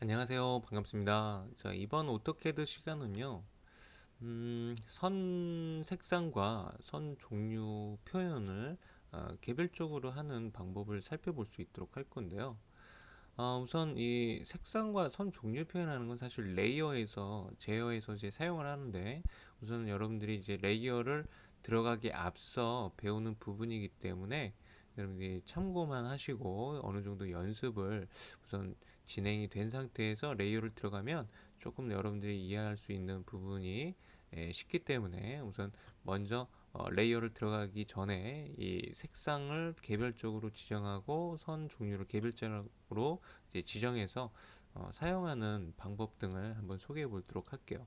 안녕하세요. 반갑습니다. 자, 이번 오토캐드 시간은요, 선 색상과 선 종류 표현을 개별적으로 하는 방법을 살펴볼 수 있도록 할 건데요. 우선 이 색상과 선 종류 표현하는 건 사실 레이어에서 제어해서 이제 사용을 하는데, 우선 여러분들이 이제 레이어를 들어가기 앞서 배우는 부분이기 때문에 여러분들이 참고만 하시고 어느 정도 연습을 우선 진행이 된 상태에서 레이어를 들어가면 조금 여러분들이 이해할 수 있는 부분이 쉽기 때문에 우선 먼저 레이어를 들어가기 전에 이 색상을 개별적으로 지정하고 선 종류를 개별적으로 이제 지정해서 사용하는 방법 등을 한번 소개해 보도록 할게요.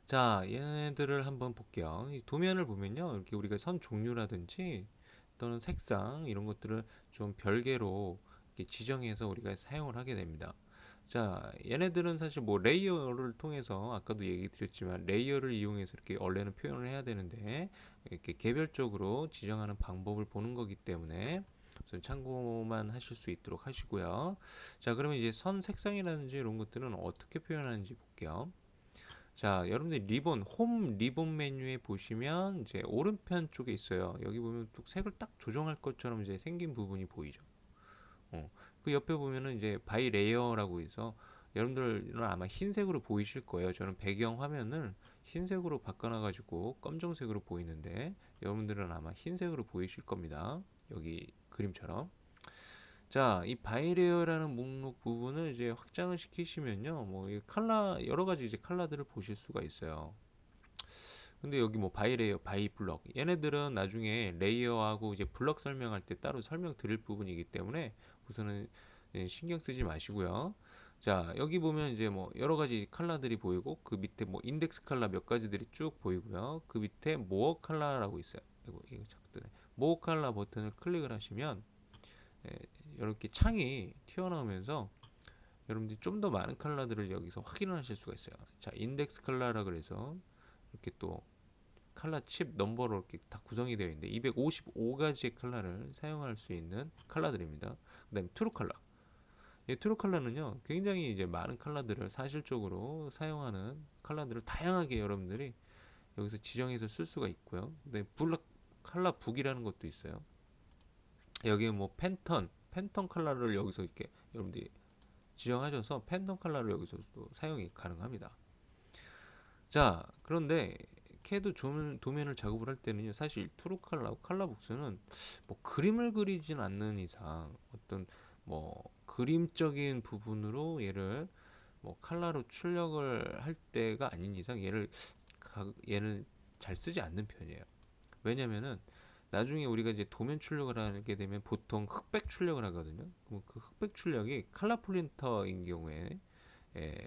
자, 얘네들을 한번 볼게요. 이 도면을 보면요, 이렇게 우리가 선 종류라든지 또는 색상 이런 것들을 좀 별개로 이렇게 지정해서 우리가 사용을 하게 됩니다. 자, 얘네들은 사실 뭐 레이어를 통해서 아까도 얘기 드렸지만 레이어를 이용해서 이렇게 원래는 표현을 해야 되는데 이렇게 개별적으로 지정하는 방법을 보는 거기 때문에 우선 참고만 하실 수 있도록 하시고요. 자, 그러면 이제 선 색상이라든지 이런 것들은 어떻게 표현하는지 볼게요. 자, 여러분들 리본, 홈 리본 메뉴에 보시면 이제 오른편 쪽에 있어요. 여기 보면 또 색을 딱 조정할 것처럼 이제 생긴 부분이 보이죠. 그 옆에 보면은 이제 바이 레이어라고 해서 여러분들은 아마 흰색으로 보이실 거예요. 저는 배경 화면을 흰색으로 바꿔놔가지고 검정색으로 보이는데 여러분들은 아마 흰색으로 보이실 겁니다. 여기 그림처럼. 자, 이 바이레어라는 목록 부분을 이제 확장을 시키시면요, 뭐이 컬러 여러 가지 이제 컬러들을 보실 수가 있어요. 근데 여기 뭐 바이레이어, 바이블럭 얘네들은 나중에 레이어하고 이제 블럭 설명할 때 따로 설명 드릴 부분이기 때문에 우선은 신경 쓰지 마시고요. 자, 여기 보면 이제 뭐 여러 가지 컬러들이 보이고 그 밑에 뭐 인덱스 컬러 몇 가지들이 쭉 보이고요. 그 밑에 모어 컬러라고 있어요. 이거 자꾸 뜨네. 모어 컬러 버튼을 클릭을 하시면 예, 이렇게 창이 튀어나오면서 여러분들이 좀 더 많은 컬러들을 여기서 확인을 하실 수가 있어요. 자, 인덱스 컬러라 그래서 이렇게 또 컬러 칩 넘버로 이렇게 다 구성이 되어 있는데 255가지의 컬러를 사용할 수 있는 컬러들입니다. 그다음에 트루 컬러. 이 트루 컬러는요, 굉장히 이제 많은 컬러들을 사실적으로 사용하는 컬러들을 다양하게 여러분들이 여기서 지정해서 쓸 수가 있고요. 그다음에 블랙 컬러 북이라는 것도 있어요. 여기에 뭐 팬턴 컬러를 여기서 이렇게 여러분들이 지정하셔서 팬텀 컬러를 여기서도 사용이 가능합니다. 자, 그런데 캐드 도면을 작업을 할 때는요, 사실 트루 컬러, 컬러북스는 뭐 그림을 그리진 않는 이상 어떤 뭐 그림적인 부분으로 얘를 뭐 컬러로 출력을 할 때가 아닌 이상 얘는 잘 쓰지 않는 편이에요. 왜냐면은 나중에 우리가 이제 도면 출력을 하게 되면 보통 흑백 출력을 하거든요. 그럼 그 흑백 출력이 컬러 프린터인 경우에 예,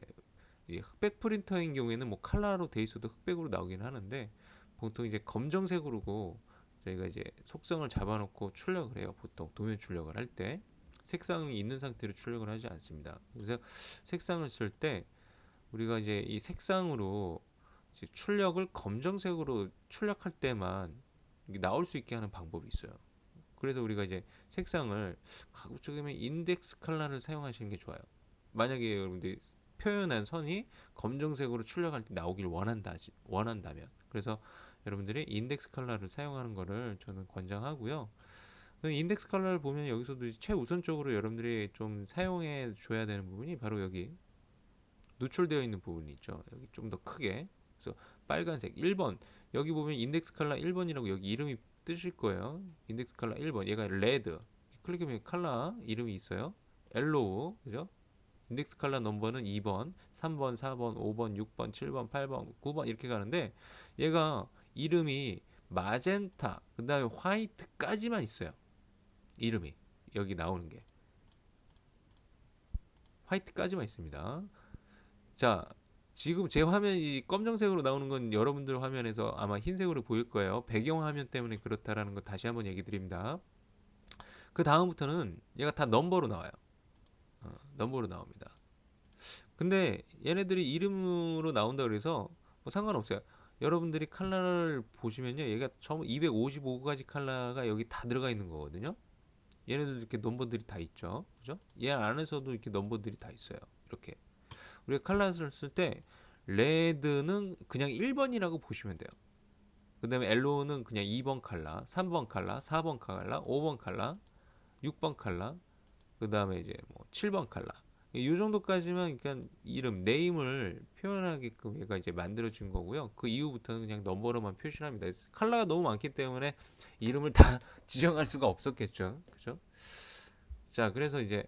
이 흑백 프린터인 경우에는 뭐 컬러로 돼 있어도 흑백으로 나오긴 하는데 보통 이제 검정색으로 저희가 이제 속성을 잡아놓고 출력을 해요. 보통 도면 출력을 할 때 색상이 있는 상태로 출력을 하지 않습니다. 그래서 색상을 쓸 때 우리가 이제 이 색상으로 이제 출력을 검정색으로 출력할 때만 나올 수 있게 하는 방법이 있어요. 그래서 우리가 이제 색상을 가급적이면 인덱스 컬러를 사용하시는 게 좋아요. 만약에 여러분들이 표현한 선이 검정색으로 출력할 때 나오길 원한다면 그래서 여러분들이 인덱스 컬러를 사용하는 거를 저는 권장하고요. 그 인덱스 컬러를 보면 여기서도 최우선적으로 여러분들이 좀 사용해 줘야 되는 부분이 바로 여기 노출되어 있는 부분이 있죠. 여기 좀 더 크게. 그래서 빨간색 1번. 여기 보면 인덱스 컬러 1번이라고 여기 이름이 뜨실 거예요. 인덱스 컬러 1번. 얘가 레드. 클릭하면 컬러 이름이 있어요. 옐로우. 그죠? 인덱스 컬러 넘버는 2번, 3번, 4번, 5번, 6번, 7번, 8번, 9번 이렇게 가는데 얘가 이름이 마젠타, 그다음에 화이트까지만 있어요. 이름이 여기 나오는 게 화이트까지만 있습니다. 자, 지금 제 화면이 검정색으로 나오는 건 여러분들 화면에서 아마 흰색으로 보일 거예요. 배경 화면 때문에 그렇다라는 거 다시 한번 얘기 드립니다. 그 다음부터는 얘가 다 넘버로 나와요. 넘버로 나옵니다. 근데 얘네들이 이름으로 나온다 그래서 뭐 상관없어요. 여러분들이 컬러를 보시면요. 얘가 처음 255가지 컬러가 여기 다 들어가 있는 거거든요. 얘네들도 이렇게 넘버들이 다 있죠. 그죠? 얘 안에서도 이렇게 넘버들이 다 있어요. 이렇게. 우리가 칼라를 쓸 때 레드는 그냥 1번이라고 보시면 돼요. 그 다음에 옐로우는 그냥 2번 칼라, 3번 칼라, 4번 칼라, 5번 칼라, 6번 칼라, 그 다음에 이제 뭐 7번 칼라. 이 정도까지만 그러니까 이름, 네임을 표현하게끔 얘가 이제 만들어진 거고요. 그 이후부터는 그냥 넘버로만 표시를 합니다. 칼라가 너무 많기 때문에 이름을 다 지정할 수가 없었겠죠. 그죠? 자, 그래서 이제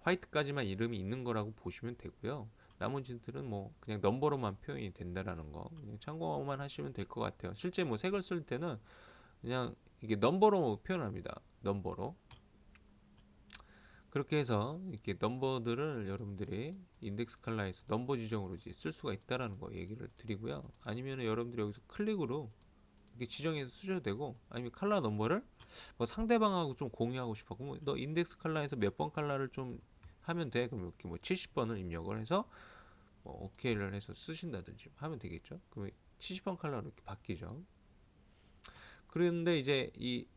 화이트까지만 이름이 있는 거라고 보시면 되고요. 나머지들은 뭐 그냥 넘버로만 표현이 된다라는 거 그냥 참고만 하시면 될 것 같아요. 실제 뭐 색을 쓸 때는 그냥 이게 넘버로 표현합니다. 넘버로. 그렇게 해서 이렇게 넘버들을 여러분들이 인덱스 칼라에서 넘버 지정으로 이제 쓸 수가 있다라는 거 얘기를 드리고요. 아니면 여러분들이 여기서 클릭으로 이렇게 지정해서 쓰셔도 되고, 아니면 칼라 넘버를 뭐 상대방하고 좀 공유하고 싶어. 그럼 너 인덱스 칼라에서 몇 번 칼라를 좀 하면 돼. 그럼 이렇게 뭐 70번을 입력을 해서 뭐 오케이를 해서 쓰신다든지 하면 되겠죠. 그럼 70번 칼라로 이렇게 바뀌죠. 그런데 이제 이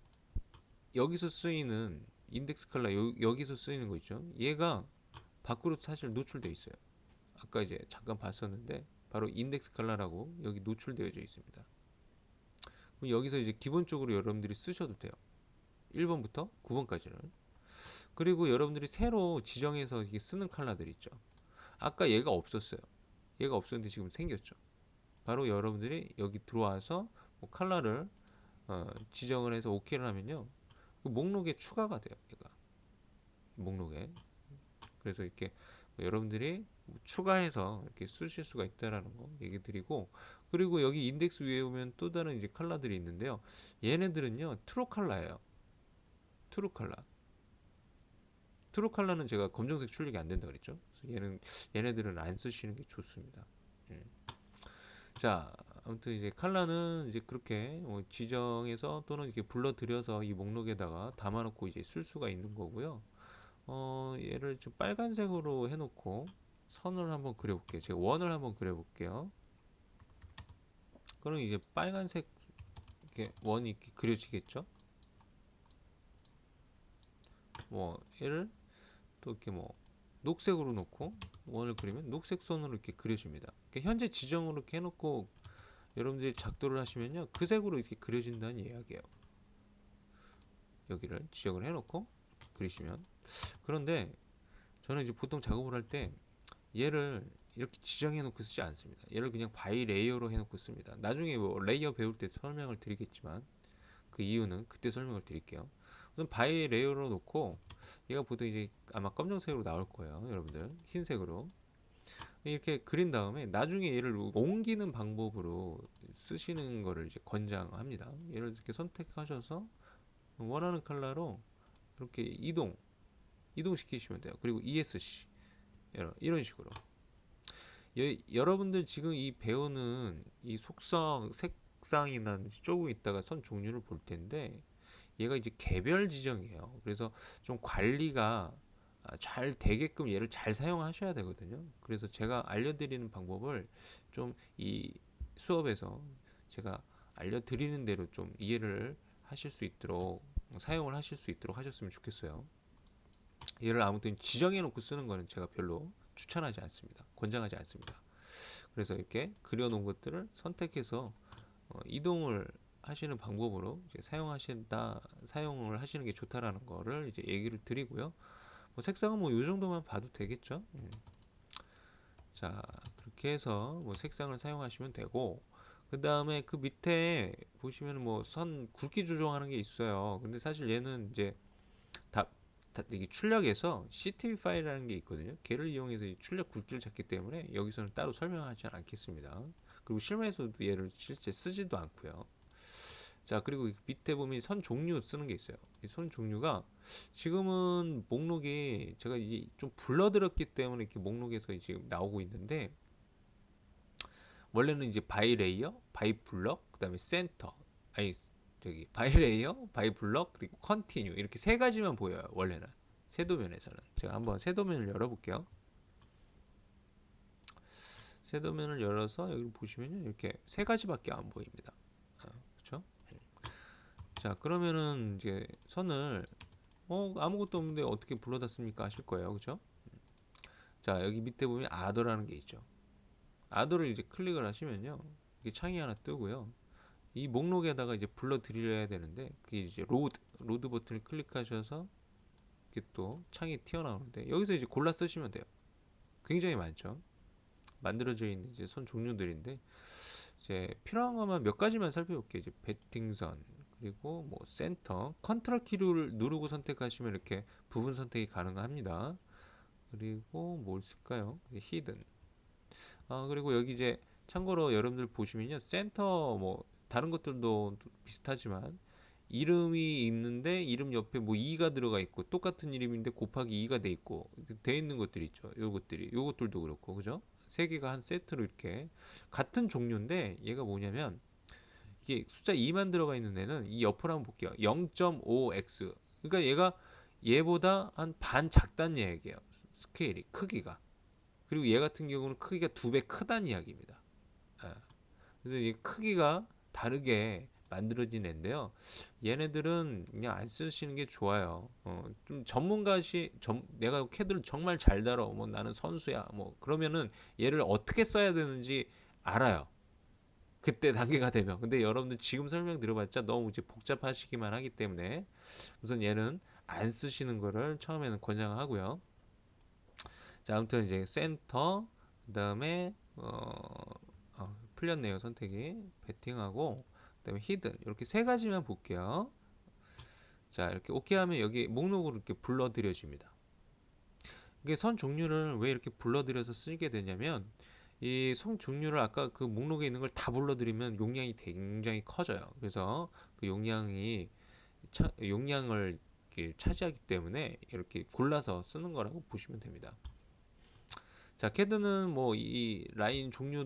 여기서 쓰이는 인덱스 칼라 여기서 쓰이는 거 있죠. 얘가 밖으로 사실 노출되어 있어요. 아까 이제 잠깐 봤었는데 바로 인덱스 칼라라고 여기 노출되어져 있습니다. 그럼 여기서 이제 기본적으로 여러분들이 쓰셔도 돼요. 1번부터 9번까지는. 그리고 여러분들이 새로 지정해서 이게 쓰는 칼라들 있죠. 아까 얘가 없었어요. 얘가 없었는데 지금 생겼죠. 바로 여러분들이 여기 들어와서 뭐 칼라를 지정을 해서 OK를 하면요. 그 목록에 추가가 돼요. 얘가 목록에. 그래서 이렇게 여러분들이 추가해서 이렇게 쓰실 수가 있다라는 거 얘기 드리고, 그리고 여기 인덱스 위에 오면 또 다른 이제 컬러들이 있는데요. 얘네들은요 트루 컬러예요. 트루 컬러. 트루 컬러는 제가 검정색 출력이 안 된다 그랬죠. 그래서 얘네들은 안 쓰시는 게 좋습니다. 자, 아무튼 이제 컬러는 이제 그렇게 지정해서 또는 이렇게 불러들여서 이 목록에다가 담아놓고 이제 쓸 수가 있는 거고요. 얘를 좀 빨간색으로 해놓고 선을 한번 그려볼게요. 제가 원을 한번 그려볼게요. 그럼 이제 빨간색 이렇게 원이 이렇게 그려지겠죠? 뭐 얘를 또 이렇게 뭐 녹색으로 놓고 원을 그리면 녹색 선으로 이렇게 그려집니다. 현재 지정으로 이렇게 해놓고 여러분들이 작도를 하시면요 그 색으로 이렇게 그려진다는 이야기예요. 여기를 지정을 해놓고 그리시면. 그런데 저는 이제 보통 작업을 할 때 얘를 이렇게 지정해 놓고 쓰지 않습니다. 얘를 그냥 바이 레이어로 해놓고 씁니다. 나중에 뭐 레이어 배울 때 설명을 드리겠지만 그 이유는 그때 설명을 드릴게요. 우선 바이 레이어로 놓고 얘가 보통 이제 아마 검정색으로 나올 거예요. 여러분들 흰색으로 이렇게 그린 다음에 나중에 얘를 옮기는 방법으로 쓰시는 거를 이제 권장합니다. 얘를 이렇게 선택하셔서 원하는 컬러로 이렇게 이동시키시면 돼요. 그리고 ESC 이런 식으로 여러분들 지금 이 배우는 이 속성 색상이나 조금 있다가 선 종류를 볼 텐데 얘가 이제 개별 지정이에요. 그래서 좀 관리가 잘 되게끔 얘를 잘 사용하셔야 되거든요. 그래서 제가 알려드리는 방법을 좀 이 수업에서 제가 알려드리는 대로 좀 이해를 하실 수 있도록 사용을 하실 수 있도록 하셨으면 좋겠어요. 얘를 아무튼 지정해 놓고 쓰는 거는 제가 별로 추천하지 않습니다. 권장하지 않습니다. 그래서 이렇게 그려놓은 것들을 선택해서 이동을 하시는 방법으로 이제 사용을 하시는 게 좋다라는 거를 이제 얘기를 드리고요. 뭐 색상은 뭐 요 정도만 봐도 되겠죠. 자, 그렇게 해서 뭐 색상을 사용하시면 되고, 그 다음에 그 밑에 보시면 뭐 선 굵기 조정하는 게 있어요. 근데 사실 얘는 이제 다 이게 출력에서 CTV 파일이라는 게 있거든요. 걔를 이용해서 이 출력 굵기를 잡기 때문에 여기서는 따로 설명하지 않겠습니다. 그리고 실무에서도 얘를 실제 쓰지도 않고요. 자, 그리고 밑에 보면 선 종류 쓰는 게 있어요. 이 선 종류가 지금은 목록이 제가 이제 좀 불러들였기 때문에 이렇게 목록에서 지금 나오고 있는데, 원래는 이제 바이 레이어, 바이 블럭, 그다음에 센터, 아니 저기 바이 레이어, 바이 블럭, 그리고 컨티뉴 이렇게 세 가지만 보여요. 원래는 세도면에서는. 제가 한번 세도면을 열어볼게요. 세도면을 열어서 여기 보시면 이렇게 세 가지밖에 안 보입니다. 그렇죠? 자, 그러면은 이제 선을 아무것도 없는데 어떻게 불러다 씁니까 하실 거예요. 그죠? 자, 여기 밑에 보면 아더라는 게 있죠. 아더를 이제 클릭을 하시면요. 이게 창이 하나 뜨고요. 이 목록에다가 이제 불러 드려야 되는데 그게 이제 로드 버튼을 클릭하셔서 이렇게 또 창이 튀어나오는데 여기서 이제 골라 쓰시면 돼요. 굉장히 많죠. 만들어져 있는 이제 선 종류들인데 이제 필요한 것만 몇 가지만 살펴볼게요. 이제 배팅선 그리고 뭐 센터 컨트롤 키를 누르고 선택하시면 이렇게 부분 선택이 가능합니다. 그리고 뭘 쓸까요? 히든. 그리고 여기 이제 참고로 여러분들 보시면요. 센터 뭐 다른 것들도 비슷하지만 이름이 있는데 이름 옆에 뭐 2가 들어가 있고 똑같은 이름인데 곱하기 2가 돼 있고 돼 있는 것들이 있죠. 요것들도 그렇고 그죠? 세 개가 한 세트로 이렇게 같은 종류인데 얘가 뭐냐면 이게 숫자 2만 들어가 있는 애는 이 옆을 한번 볼게요. 0.5x. 그러니까 얘가 얘보다 한 반 작다는 얘기예요. 스케일이 크기가. 그리고 얘 같은 경우는 크기가 2배 크다는 이야기입니다. 예. 그래서 이 크기가 다르게 만들어진 애인데요. 얘네들은 그냥 안 쓰시는 게 좋아요. 좀 내가 캐드를 정말 잘 다뤄. 뭐 나는 선수야. 뭐 그러면은 얘를 어떻게 써야 되는지 알아요. 그때 단계가 되면. 근데 여러분들 지금 설명 들어봤자 너무 이제 복잡하시기만 하기 때문에 우선 얘는 안 쓰시는 거를 처음에는 권장하고요. 자, 아무튼 이제 센터 그다음에 풀렸네요 선택이 배팅하고 그다음에 히든 이렇게 세 가지만 볼게요. 자 이렇게 오케이 하면 여기 목록으로 이렇게 불러들여집니다. 이게 선 종류를 왜 이렇게 불러들여서 쓰게 되냐면 이 선 종류를 아까 그 목록에 있는 걸 다 불러들이면 용량이 굉장히 커져요. 그래서 그 용량을 차지하기 때문에 이렇게 골라서 쓰는 거라고 보시면 됩니다. 자, 캐드는 뭐 이 라인 종류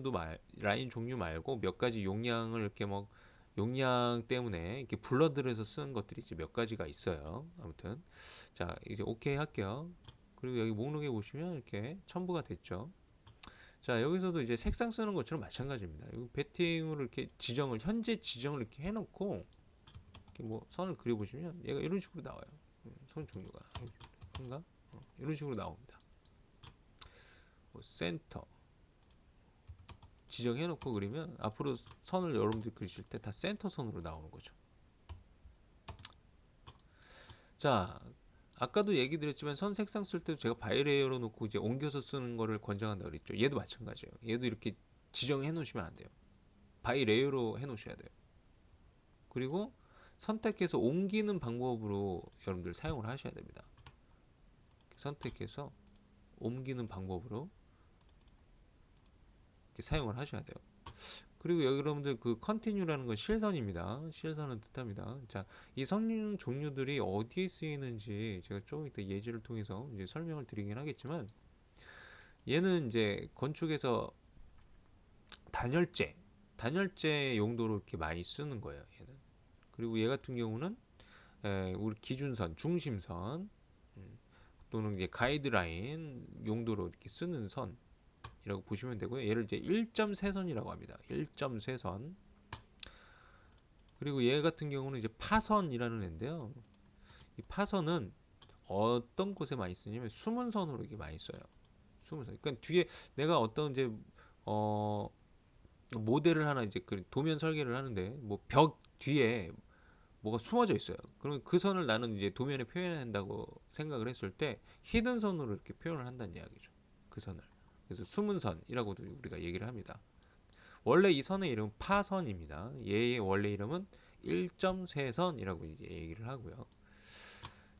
말고 몇 가지 용량을 이렇게 뭐 용량 때문에 이렇게 불러들여서 쓰는 것들이 이제 몇 가지가 있어요. 아무튼 자, 이제 오케이 할게요. 그리고 여기 목록에 보시면 이렇게 첨부가 됐죠. 자, 여기서도 이제 색상 쓰는 것처럼 마찬가지입니다. 이 배팅으로 이렇게 현재 지정을 이렇게 해놓고 이렇게 뭐 선을 그려보시면 얘가 이런 식으로 나와요. 선 종류가 뭔가 이런 식으로 나옵니다. 뭐 센터 지정해놓고 그리면 앞으로 선을 여러분들이 그리실 때 다 센터 선으로 나오는 거죠. 자, 아까도 얘기 드렸지만 선 색상 쓸 때도 제가 바이레이어로 놓고 이제 옮겨서 쓰는 거를 권장한다 그랬죠. 얘도 마찬가지예요. 얘도 이렇게 지정해 놓으시면 안 돼요. 바이레이어로 해 놓으셔야 돼요. 그리고 선택해서 옮기는 방법으로 여러분들 사용을 하셔야 됩니다. 선택해서 옮기는 방법으로 이렇게 사용을 하셔야 돼요. 그리고 여기 여러분들 그 컨티뉴라는 건 실선입니다. 실선은 뜻합니다. 자, 이 선 종류들이 어디에 쓰이는지 제가 조금 이따 예제를 통해서 이제 설명을 드리긴 하겠지만 얘는 이제 건축에서 단열재 용도로 이렇게 많이 쓰는 거예요. 얘는. 그리고 얘 같은 경우는 우리 기준선, 중심선 또는 이제 가이드라인 용도로 이렇게 쓰는 선 이라고 보시면 되고요. 얘를 이제 1.3선이라고 합니다. 1.3선. 그리고 얘 같은 경우는 이제 파선이라는 애인데요. 이 파선은 어떤 곳에 많이 쓰냐면 숨은 선으로 이게 많이 써요. 숨은 선. 그러니까 뒤에 내가 어떤 이제 어 모델을 하나 이제 그 도면 설계를 하는데 뭐 벽 뒤에 뭐가 숨어져 있어요. 그러면 그 선을 나는 이제 도면에 표현한다고 생각을 했을 때 히든 선으로 이렇게 표현을 한다는 이야기죠. 그 선을. 그래서 숨은 선이라고도 우리가 얘기를 합니다. 원래 이 선의 이름은 파선입니다. 얘의 원래 이름은 1.3선이라고 이제 얘기를 하고요.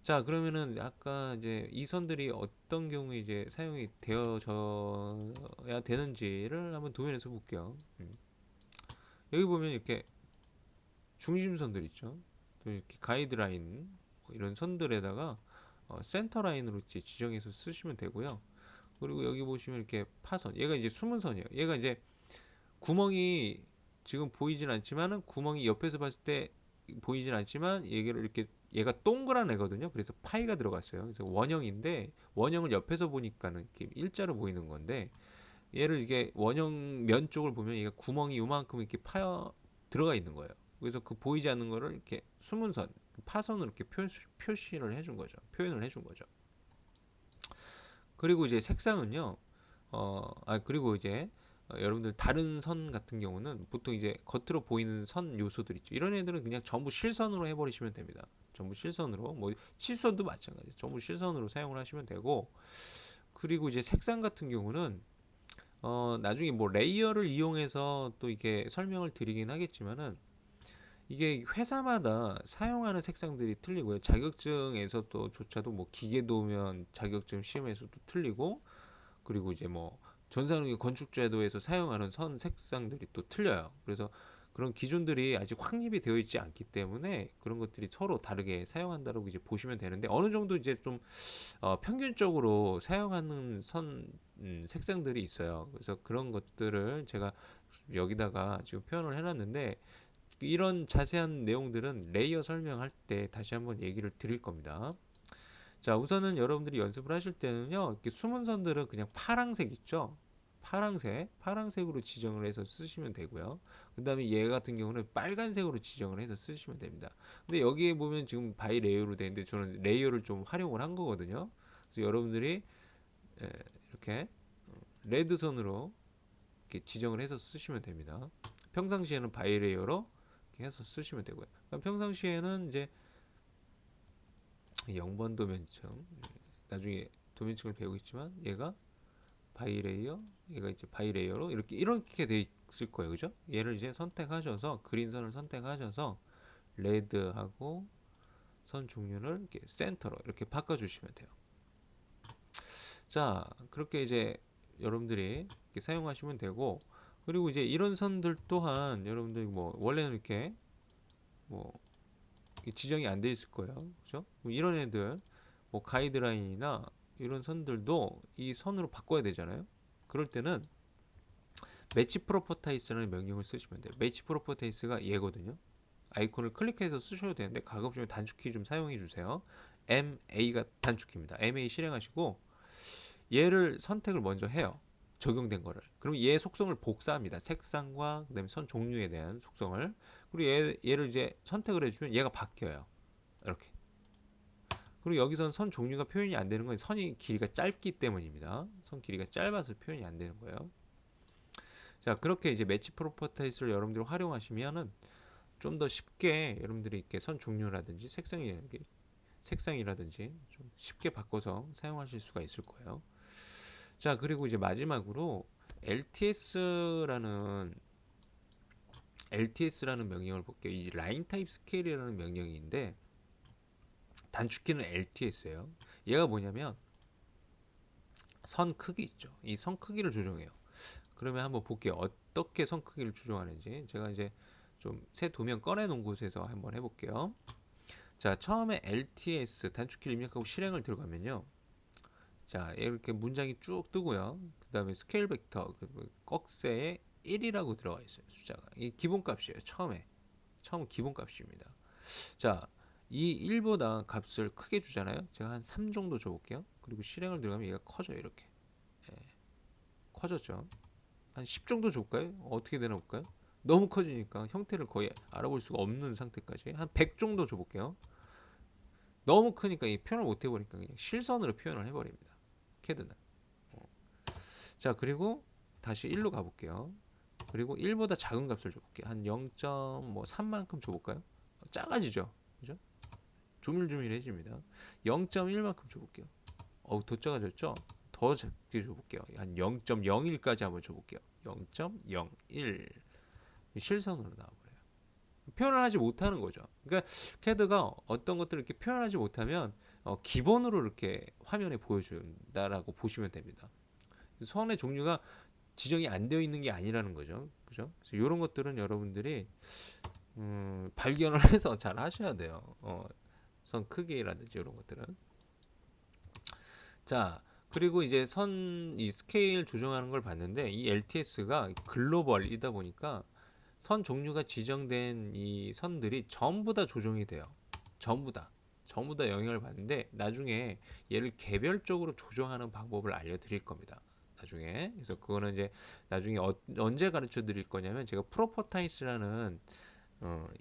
자, 그러면은 아까 이제 이 선들이 어떤 경우에 이제 사용이 되어져야 되는지를 한번 도면에서 볼게요. 여기 보면 이렇게 중심선들 있죠. 또 이렇게 가이드라인 뭐 이런 선들에다가 센터 라인으로 지정해서 쓰시면 되고요. 그리고 여기 보시면 이렇게 파선, 얘가 이제 숨은 선이에요. 얘가 이제 구멍이 지금 보이진 않지만은 구멍이 옆에서 봤을 때 보이진 않지만 얘가 동그란 애거든요. 그래서 파이가 들어갔어요. 그래서 원형인데 원형을 옆에서 보니까는 이렇게 일자로 보이는 건데 얘를 이게 원형 면 쪽을 보면 얘가 구멍이 요만큼 이렇게 파여 들어가 있는 거예요. 그래서 그 보이지 않는 거를 이렇게 숨은 선, 파선으로 이렇게 표시를 해준 거죠. 표현을 해준 거죠. 그리고 이제 색상은요. 그리고 이제 여러분들 다른 선 같은 경우는 보통 이제 겉으로 보이는 선 요소들 있죠. 이런 애들은 그냥 전부 실선으로 해버리시면 됩니다. 전부 실선으로, 뭐 치수선도 마찬가지. 전부 실선으로 사용을 하시면 되고, 그리고 이제 색상 같은 경우는 나중에 뭐 레이어를 이용해서 또 이렇게 설명을 드리긴 하겠지만은 이게 회사마다 사용하는 색상들이 틀리고요. 자격증에서 또 조차도 뭐 기계도면 자격증 시험에서도 틀리고, 그리고 이제 뭐 전산후기 건축제도에서 사용하는 선 색상들이 또 틀려요. 그래서 그런 기준들이 아직 확립이 되어 있지 않기 때문에 그런 것들이 서로 다르게 사용한다고 이제 보시면 되는데, 어느 정도 이제 좀 평균적으로 사용하는 선 색상들이 있어요. 그래서 그런 것들을 제가 여기다가 지금 표현을 해놨는데, 이런 자세한 내용들은 레이어 설명할 때 다시 한번 얘기를 드릴 겁니다. 자, 우선은 여러분들이 연습을 하실 때는요, 이렇게 숨은 선들은 그냥 파랑색 있죠? 파랑색으로 지정을 해서 쓰시면 되고요. 그 다음에 얘 같은 경우는 빨간색으로 지정을 해서 쓰시면 됩니다. 근데 여기에 보면 지금 바이 레이어로 되어 있는데 저는 레이어를 좀 활용을 한 거거든요. 그래서 여러분들이 이렇게 레드 선으로 이렇게 지정을 해서 쓰시면 됩니다. 평상시에는 바이 레이어로 이렇게 해서 쓰시면 되고요. 그럼 평상시에는 이제 0번 도면층, 나중에 도면층을 배우겠지만 얘가 바이레이어, 얘가 이제 바이레이어로 이렇게 돼 있을 거예요, 그죠? 얘를 이제 선택하셔서 그린선을 선택하셔서 레드하고 선 종류를 이렇게 센터로 이렇게 바꿔주시면 돼요. 자, 그렇게 이제 여러분들이 이렇게 사용하시면 되고, 그리고 이제 이런 선들 또한 여러분들이 뭐 원래는 이렇게 뭐 지정이 안 돼 있을 거예요, 그죠? 이런 애들 뭐 가이드라인이나 이런 선들도 이 선으로 바꿔야 되잖아요. 그럴 때는 매치 프로퍼타이스라는 명령을 쓰시면 돼요. 매치 프로퍼타이스가 얘거든요. 아이콘을 클릭해서 쓰셔도 되는데 가급적이면 단축키 좀 사용해 주세요. MA가 단축키입니다. MA 실행하시고 얘를 선택을 먼저 해요. 적용된 거를. 그럼 얘 속성을 복사합니다. 색상과 그다음에 선 종류에 대한 속성을. 그리고 얘를 이제 선택을 해주면 얘가 바뀌어요. 이렇게. 그리고 여기선 선 종류가 표현이 안 되는 건 선이 길이가 짧기 때문입니다. 선 길이가 짧아서 표현이 안 되는 거예요. 자, 그렇게 이제 매치 프로퍼티스를 여러분들이 활용하시면은 좀 더 쉽게 여러분들이 이렇게 선 종류라든지 색상이라든지 좀 쉽게 바꿔서 사용하실 수가 있을 거예요. 자, 그리고 이제 마지막으로 LTS라는 명령을 볼게요. 이 라인 타입 스케일이라는 명령인데 단축키는 LTS예요. 얘가 뭐냐면 선 크기 있죠. 이 선 크기를 조정해요. 그러면 한번 볼게요. 어떻게 선 크기를 조정하는지. 제가 이제 좀 새 도면 꺼내 놓은 곳에서 한번 해볼게요. 자, 처음에 LTS 단축키를 입력하고 실행을 들어가면요. 자, 이렇게 문장이 쭉 뜨고요. 그 다음에 스케일 벡터, 꺽쇠에 1이라고 들어가 있어요. 숫자가. 이 기본값이에요. 처음 기본값입니다. 자, 이 1보다 값을 크게 주잖아요. 제가 한 3 정도 줘볼게요. 그리고 실행을 들어가면 얘가 커져요. 이렇게. 예, 커졌죠. 한 10 정도 줄까요? 어떻게 되나 볼까요? 너무 커지니까 형태를 거의 알아볼 수가 없는 상태까지 한 100 정도 줘볼게요. 너무 크니까 이 표현을 못 해버리니까 그냥 실선으로 표현을 해버립니다. 캐드는. 자, 그리고 다시 1로 가볼게요. 그리고 1보다 작은 값을 줘볼게요. 한 0.3만큼 줘볼까요? 작아지죠. 그죠? 조밀조밀해집니다. 0.1만큼 줘볼게요. 더 작아졌죠? 더 작게 줘볼게요. 한 0.01까지 한번 줘볼게요. 0.01 실선으로 나와버려요. 표현을 하지 못하는 거죠. 그러니까 캐드가 어떤 것들을 이렇게 표현하지 못하면 기본으로 이렇게 화면에 보여준다라고 보시면 됩니다. 선의 종류가 지정이 안 되어 있는 게 아니라는 거죠. 그죠? 그래서 이런 것들은 여러분들이 발견을 해서 잘 하셔야 돼요. 선 크기라든지 이런 것들은. 자, 그리고 이제 이 스케일 조정하는 걸 봤는데 이 LTS가 글로벌이다 보니까 선 종류가 지정된 이 선들이 전부 다 조정이 돼요. 전부 다 영향을 받는데 나중에 얘를 개별적으로 조정하는 방법을 알려드릴 겁니다. 나중에. 그래서 그거는 이제 나중에 언제 가르쳐 드릴 거냐면 제가 프로퍼타이스라는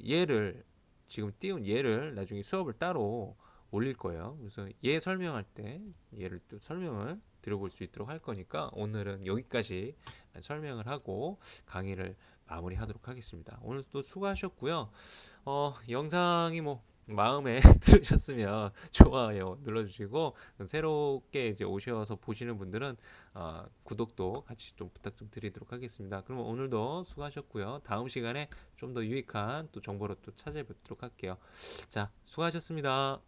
얘를 지금 띄운 예를 나중에 수업을 따로 올릴 거예요. 그래서 얘 설명할 때 얘를 또 설명을 드려볼 수 있도록 할 거니까 오늘은 여기까지 설명을 하고 강의를 마무리하도록 하겠습니다. 오늘 또 수고하셨고요. 영상이 뭐 마음에 들으셨으면 좋아요 눌러주시고 새롭게 이제 오셔서 보시는 분들은 구독도 같이 좀 부탁 좀 드리도록 하겠습니다. 그럼 오늘도 수고하셨고요. 다음 시간에 좀 더 유익한 또 정보로 또 찾아뵙도록 할게요. 자, 수고하셨습니다.